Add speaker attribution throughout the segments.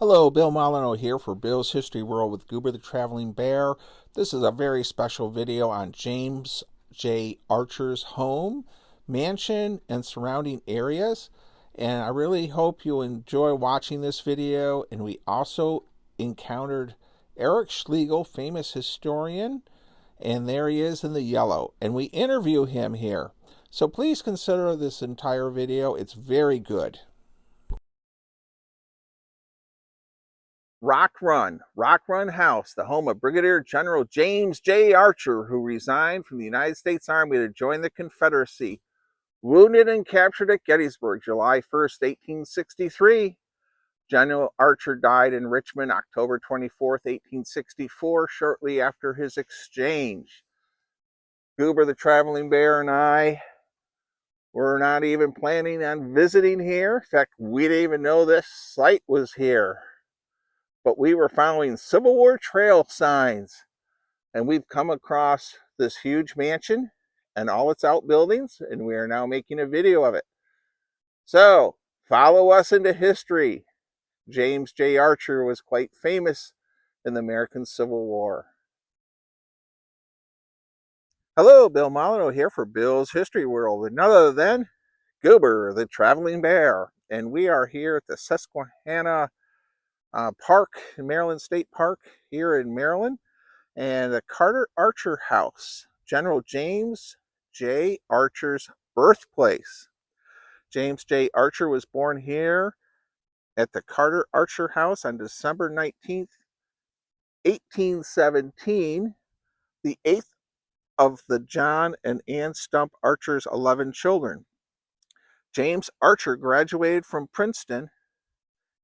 Speaker 1: Hello, Bill Molyneux here for Bill's History World with Goober the Traveling Bear. This is a very special video on James J. Archer's home, mansion, and surrounding areas. And I really hope you enjoy watching this video. And we also encountered Eric Schlegel, famous historian, and there he is in the yellow. And we interview him here. So please consider this entire video. It's very good. Rock Run House, the home of Brigadier General James J. Archer, who resigned from the United States Army to join the Confederacy. Wounded and captured at Gettysburg, July 1st, 1863. General Archer died in Richmond, October 24th, 1864, shortly after his exchange. Goober the Traveling Bear and I were not even planning on visiting here. In fact, we didn't even know this site was here. But we were following Civil War trail signs, and we've come across this huge mansion and all its outbuildings, and we are now making a video of it. So, follow us into history. James J. Archer was quite famous in the American Civil War. Hello, Bill Molyneux here for Bill's History World, and none other than Goober the Traveling Bear. And we are here at the Susquehanna Park, Maryland State Park here in Maryland, and the Carter Archer House, General James J. Archer's birthplace. James J. Archer was born here at the Carter Archer House on December 19th, 1817, the 8th of the John and Ann Stump Archer's 11 children. James Archer graduated from Princeton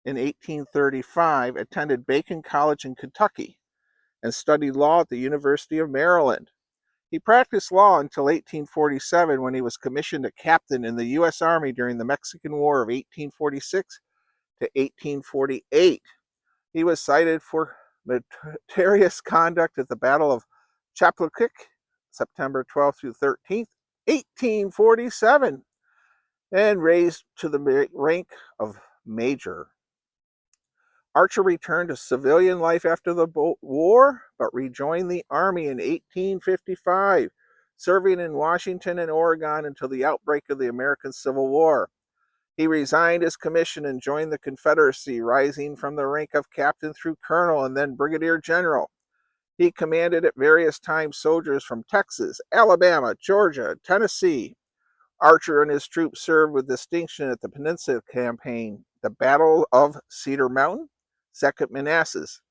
Speaker 1: in 1835, attended Bacone College in Kentucky, and studied law at the University of Maryland. He practiced law until 1847, when he was commissioned a captain in the U.S. Army during the Mexican War of 1846 to 1848. He was cited for meritorious conduct at the Battle of Chapultepec, September 12th through 13th, 1847, and raised to the rank of major. Archer returned to civilian life after the war, but rejoined the Army in 1855, serving in Washington and Oregon until the outbreak of the American Civil War. He resigned his commission and joined the Confederacy, rising from the rank of captain through colonel and then brigadier general. He commanded at various times soldiers from Texas, Alabama, Georgia, Tennessee. Archer and his troops served with distinction at the Peninsula Campaign, the Battle of Cedar Mountain, Second Manassas,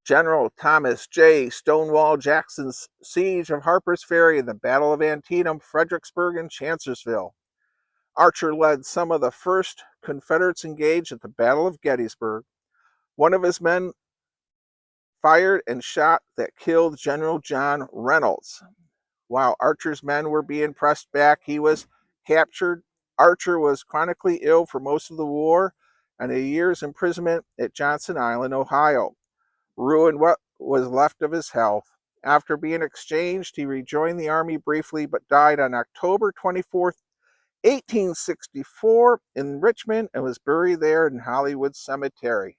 Speaker 1: General Thomas J. Stonewall Jackson's siege of Harper's Ferry, and the Battle of Antietam, Fredericksburg, and Chancellorsville. Archer led some of the first Confederates engaged at the Battle of Gettysburg. One of his men fired and shot that killed General John Reynolds. While Archer's men were being pressed back, he was captured. Archer was chronically ill for most of the war, and a year's imprisonment at Johnson Island, Ohio, ruined what was left of his health. After being exchanged, he rejoined the Army briefly, but died on October 24th, 1864 in Richmond, and was buried there in Hollywood Cemetery.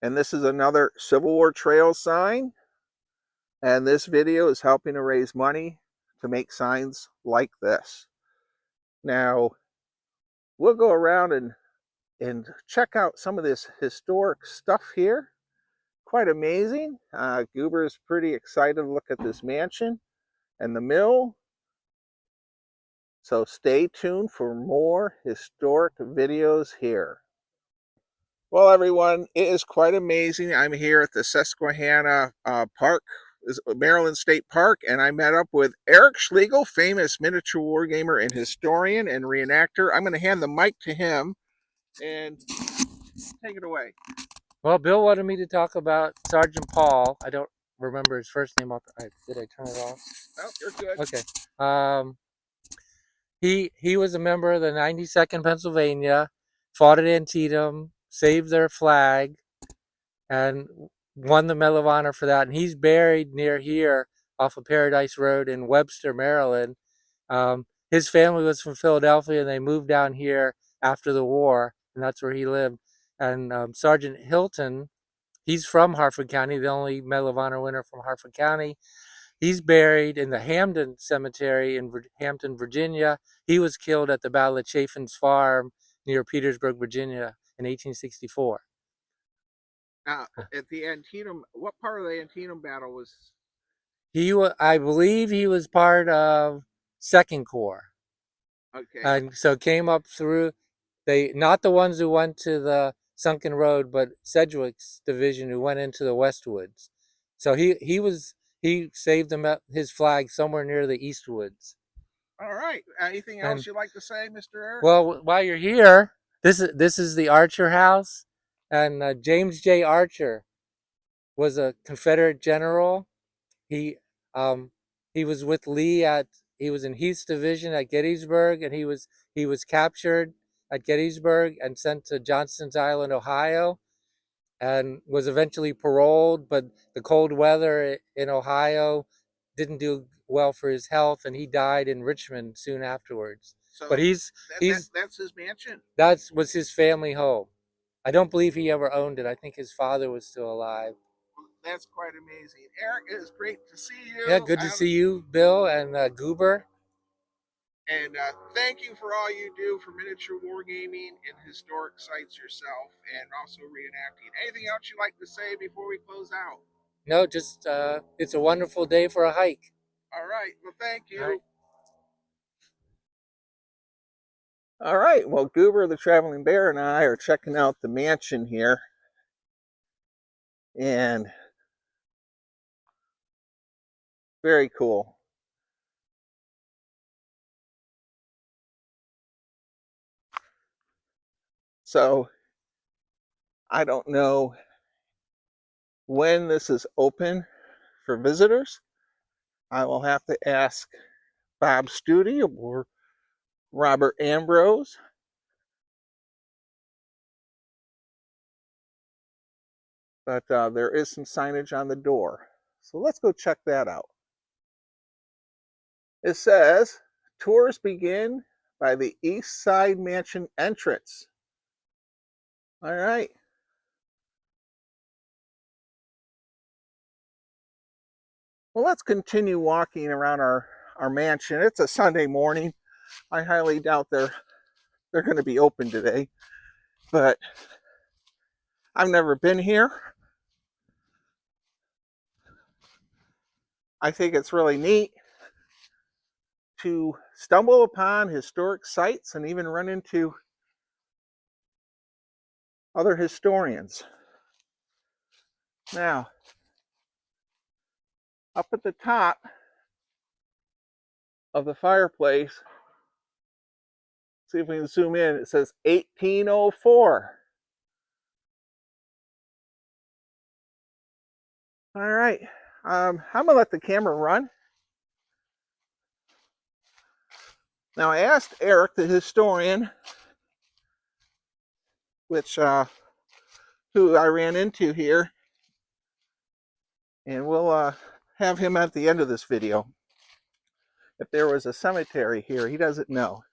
Speaker 1: And this is another Civil War trail sign, and this video is helping to raise money to make signs like this. Now, we'll go around and check out some of this historic stuff here. Quite amazing. Goober is pretty excited to look at this mansion and the mill. So stay tuned for more historic videos here. Well, everyone, it is quite amazing. I'm here at the Susquehanna Park, Maryland State Park, and I met up with Eric Schlegel, famous miniature wargamer and historian and reenactor. I'm going to hand the mic to him and take it away.
Speaker 2: Well, Bill wanted me to talk about Sergeant Paul. I don't remember his first name. Did I turn it off?
Speaker 1: Oh, you're good.
Speaker 2: Okay. He was a member of the 92nd Pennsylvania, fought at Antietam, saved their flag, and won the Medal of Honor for that. And he's buried near here off of Paradise Road in Webster, Maryland. His family was from Philadelphia, and they moved down here after the war, and that's where he lived. And Sergeant Hilton, he's from Harford County, the only Medal of Honor winner from Harford County. He's buried in the Hampton Cemetery in Hampton, Virginia. He was killed at the Battle of Chaffin's Farm near Petersburg, Virginia in 1864.
Speaker 1: At the Antietam, what part of the Antietam battle was?
Speaker 2: I believe he was part of Second Corps.
Speaker 1: Okay.
Speaker 2: And so came up through, not the ones who went to the Sunken Road, but Sedgwick's division who went into the Westwoods. So he saved his flag somewhere near the Eastwoods.
Speaker 1: All right. Anything else
Speaker 2: And
Speaker 1: you'd like to say, Mr. Eric?
Speaker 2: well, while you're here, this is the Archer House, and James J. Archer was a Confederate general. He um, he was with Lee he was in Heath's division at Gettysburg, and he was captured at Gettysburg and sent to Johnston's Island, Ohio, and was eventually paroled. But the cold weather in Ohio didn't do well for his health, and he died in Richmond soon afterwards. But
Speaker 1: So
Speaker 2: he's
Speaker 1: that's his mansion.
Speaker 2: that was his family home. I don't believe he ever owned it. I think his father was still alive.
Speaker 1: That's quite amazing. Eric, it is great to see
Speaker 2: Yeah,
Speaker 1: you.
Speaker 2: good to see you, Bill and Goober.
Speaker 1: And thank you for all you do for miniature wargaming and historic sites yourself, and also reenacting. Anything else you'd like to say before we close out?
Speaker 2: No, just it's a wonderful day for a hike.
Speaker 1: All right. Well, thank
Speaker 2: All right.
Speaker 1: you. All right. Well, Goober the Traveling Bear and I are checking out the mansion here. And very cool. So I don't know when this is open for visitors. I will have to ask Bob Studi or Robert Ambrose. But there is some signage on the door. So let's go check that out. It says, tours begin by the East Side Mansion entrance. All right. Well, let's continue walking around our mansion. It's a Sunday morning. I highly doubt they're going to be open today. But I've never been here. I think it's really neat to stumble upon historic sites and even run into other historians. Now, up at the top of the fireplace, see if we can zoom in, it says 1804. All right, I'm gonna let the camera run. Now I asked Eric, the historian, which who I ran into here, and we'll have him at the end of this video. If there was a cemetery here, he doesn't know.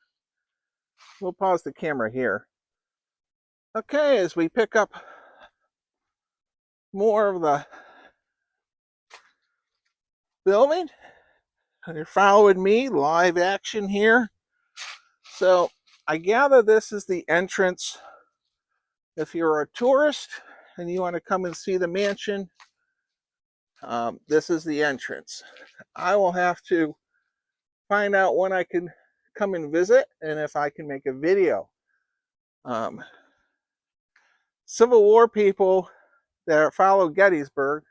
Speaker 1: We'll pause the camera here. Okay, as we pick up more of the building, you're following me, live action here. So I gather this is the entrance. If you're a tourist and you want to come and see the mansion, this is the entrance. I will have to find out when I can come and visit and if I can make a video. Civil War people that follow Gettysburg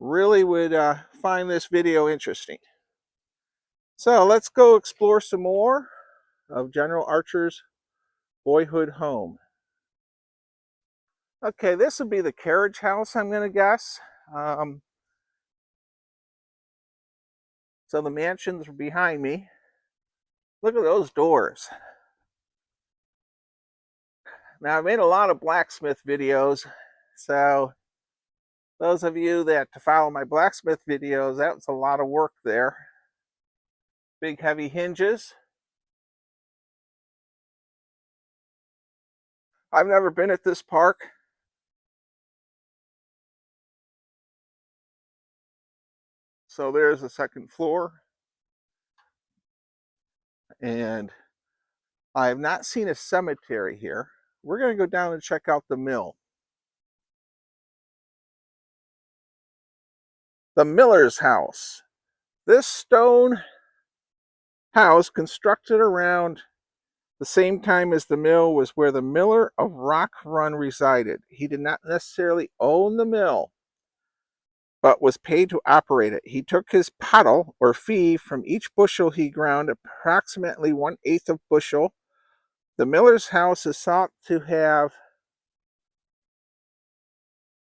Speaker 1: really would find this video interesting. So let's go explore some more of General Archer's boyhood home. Okay, this would be the carriage house, I'm going to guess. So the mansions are behind me. Look at those doors. Now, I've made a lot of blacksmith videos, so those of you that follow my blacksmith videos, that was a lot of work there. Big heavy hinges. I've never been at this park. So there's the second floor. And I have not seen a cemetery here. We're going to go down and check out the mill. The miller's house. This stone house, constructed around the same time as the mill, was where the miller of Rock Run resided. He did not necessarily own the mill, but was paid to operate it. He took his pottle or fee from each bushel he ground, approximately 1/8 of bushel. The miller's house is thought to have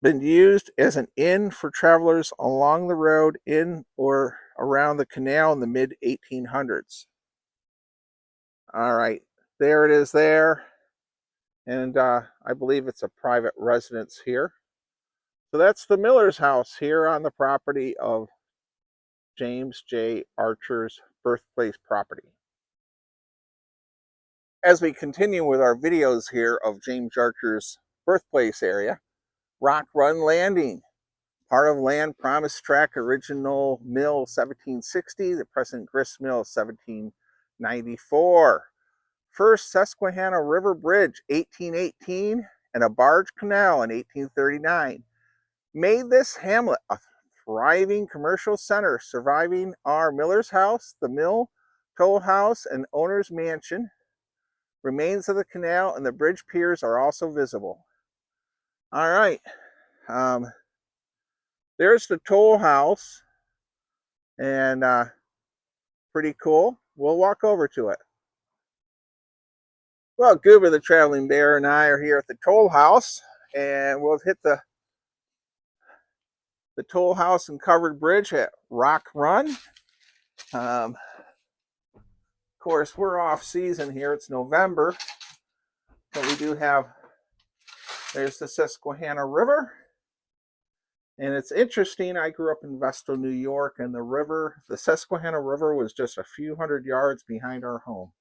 Speaker 1: been used as an inn for travelers along the road in or around the canal in the mid 1800s. All right, there it is there. And I believe it's a private residence here. So that's the miller's house here on the property of James J. Archer's birthplace property. As we continue with our videos here of James Archer's birthplace area, Rock Run Landing, part of Land Promise Tract, original mill 1760, the present grist mill 1794. First Susquehanna River Bridge 1818 and a barge canal in 1839 made this hamlet a thriving commercial center, surviving our miller's house, the mill, toll house, and owner's mansion. Remains of the canal and the bridge piers are also visible. All right, there's the toll house, and pretty cool. We'll walk over to it. Well, Goober the Traveling Bear and I are here at the toll house, and we'll hit the toll house and covered bridge at Rock Run. Of course, we're off season here. It's November, but we do have, there's the Susquehanna River. And it's interesting, I grew up in Vestal, New York, and the Susquehanna River was just a few hundred yards behind our home.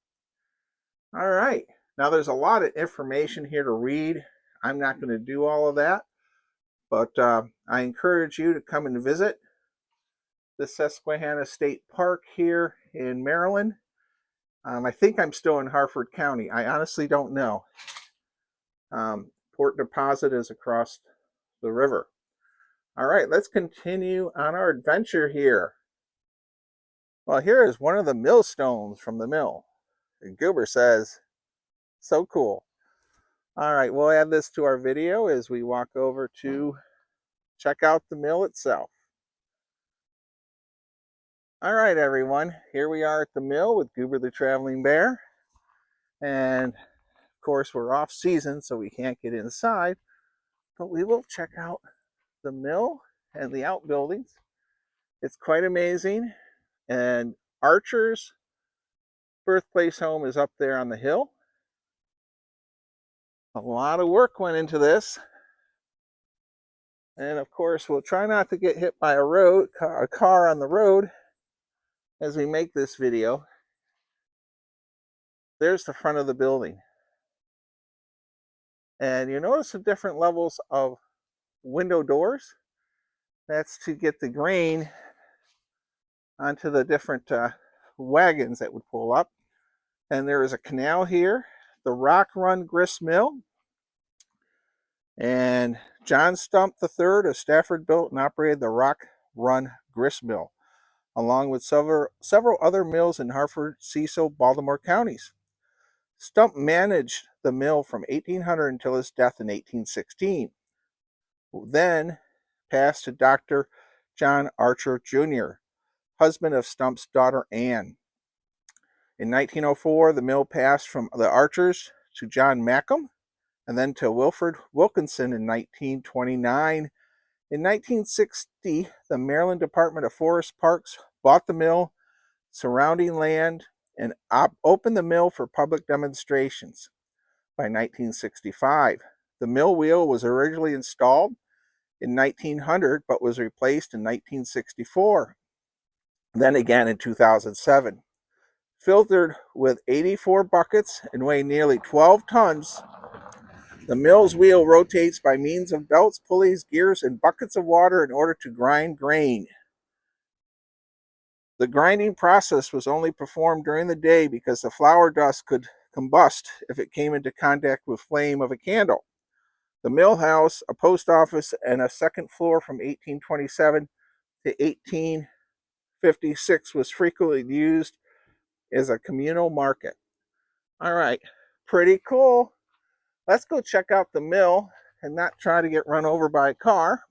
Speaker 1: All right, now there's a lot of information here to read. I'm not going to do all of that, but I encourage you to come and visit the Susquehanna State Park here in Maryland. I think I'm still in Harford County. I honestly don't know. Port Deposit is across the river. All right, let's continue on our adventure here. Well, here is one of the millstones from the mill. And Goober says, so cool. All right, we'll add this to our video as we walk over to check out the mill itself. All right, everyone, here we are at the mill with Goober the Traveling Bear. And of course, we're off season, so we can't get inside, but we will check out the mill and the outbuildings. It's quite amazing. And Archer's birthplace home is up there on the hill. A lot of work went into this. And of course, we'll try not to get hit by a car on the road as we make this video. There's the front of the building. And you notice the different levels of window doors. That's to get the grain onto the different wagons that would pull up. And there is a canal here, the Rock Run Grist Mill. And John Stump III of Stafford built and operated the Rock Run Grist Mill, along with several other mills in Hartford, Cecil, Baltimore counties. Stump managed the mill from 1800 until his death in 1816, who then passed to Dr. John Archer Jr., husband of Stump's daughter Anne. In 1904, the mill passed from the Archers to John Mackham, and then to Wilfred Wilkinson in 1929. In 1960, the Maryland Department of Forest Parks bought the mill, surrounding land, and opened the mill for public demonstrations. By 1965, the mill wheel was originally installed in 1900, but was replaced in 1964, then again in 2007. Filtered with 84 buckets and weighing nearly 12 tons, The mill's wheel rotates by means of belts, pulleys, gears, and buckets of water in order to grind grain. The grinding process was only performed during the day because the flour dust could combust if it came into contact with flame of a candle. The mill house, a post office, and a second floor from 1827 to 1856 was frequently used as a communal market. All right, pretty cool. Let's go check out the mill and not try to get run over by a car.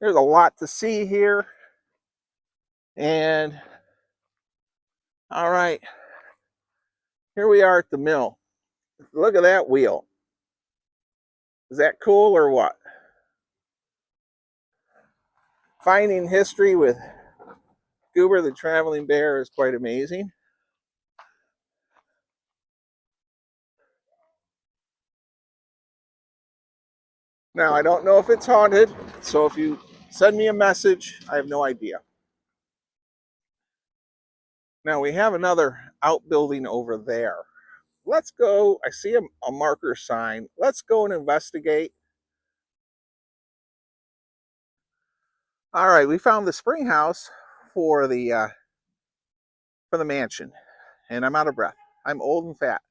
Speaker 1: There's a lot to see here. And all right, here we are at the mill. Look at that wheel. Is that cool or what? Finding history with Goober the Traveling Bear is quite amazing. Now, I don't know if it's haunted, so if you send me a message, I have no idea. Now, we have another outbuilding over there. Let's go. I see a marker sign. Let's go and investigate. All right, we found the spring house for the mansion, and I'm out of breath. I'm old and fat.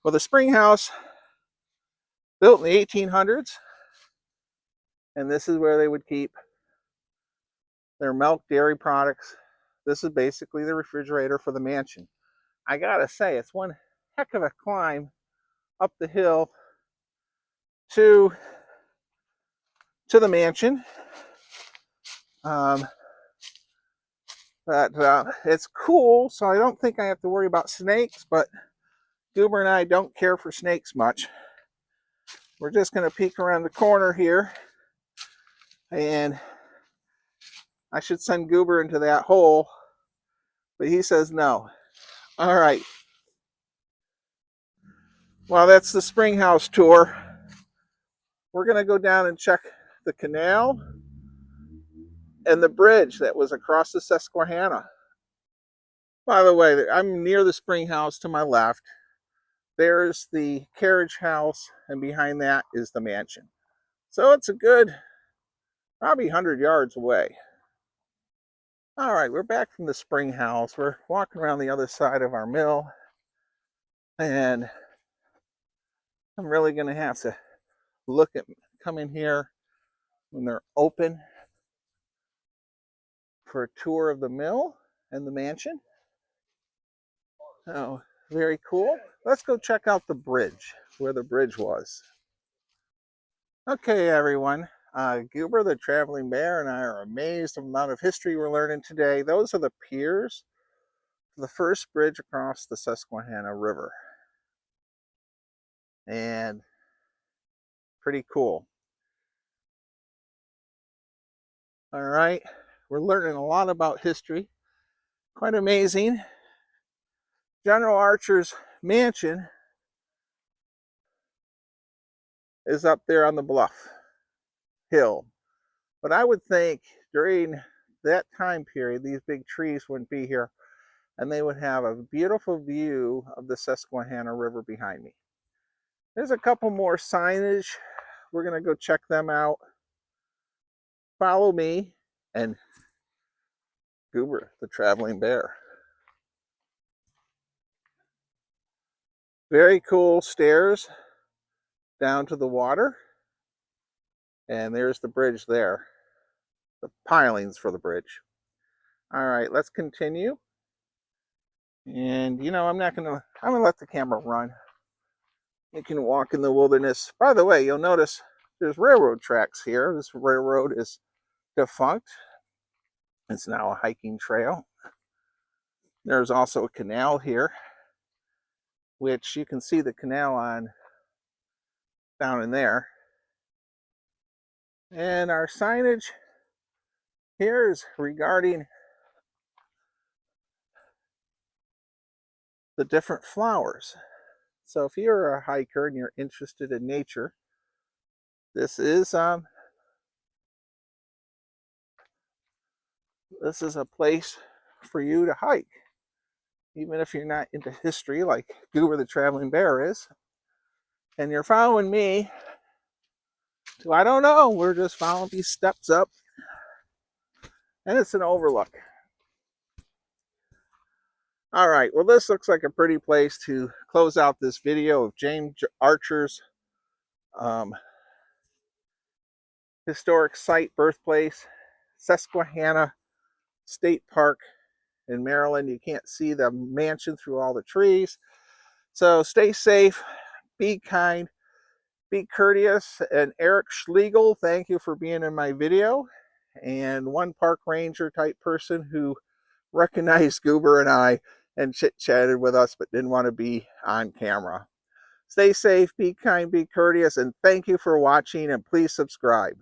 Speaker 1: Well, the spring house built in the 1800s, and this is where they would keep their milk, dairy products. This is basically the refrigerator for the mansion. I gotta say, it's one heck of a climb up the hill to the mansion. Um, but it's cool, so I don't think I have to worry about snakes. But Goober and I don't care for snakes much. We're just gonna peek around the corner here, and I should send Goober into that hole, but he says no. All right. Well, that's the spring house tour. We're gonna go down and check the canal and the bridge that was across the Susquehanna. By the way, I'm near the spring house to my left. There's the carriage house, and behind that is the mansion. So it's a good, probably 100 yards away. All right, we're back from the spring house. We're walking around the other side of our mill, and I'm really going to have to come in here when they're open for a tour of the mill and the mansion. Oh, very cool. Let's go check out the bridge, where the bridge was. Okay, everyone. Goober the Traveling Bear and I are amazed at the amount of history we're learning today. Those are the piers for the first bridge across the Susquehanna River. And pretty cool. All right, we're learning a lot about history. Quite amazing. General Archer's mansion is up there on the bluff hill. But I would think during that time period, these big trees wouldn't be here, and they would have a beautiful view of the Susquehanna River behind me. There's a couple more signage. We're going to go check them out. Follow me and Goober, the Traveling Bear. Very cool stairs down to the water. And there's the bridge there. The pilings for the bridge. All right, let's continue. And I'm going to let the camera run. You can walk in the wilderness. By the way, you'll notice there's railroad tracks here. This railroad is defunct. It's now a hiking trail. There's also a canal here, which you can see the canal on down in there. And our signage here is regarding the different flowers. So if you're a hiker and you're interested in nature, this is a place for you to hike. Even if you're not into history like Goober the Traveling Bear is, and you're following me to, I don't know, we're just following these steps up, and it's an overlook. All right, well, this looks like a pretty place to close out this video of James Archer's um, historic site, birthplace, Susquehanna State Park in Maryland. You can't see the mansion through all the trees. So stay safe, be kind, be courteous. And Eric Schlegel, thank you for being in my video. And one park ranger type person who recognized Goober and I and chit-chatted with us but didn't want to be on camera. Stay safe, be kind, be courteous, and thank you for watching, and please subscribe.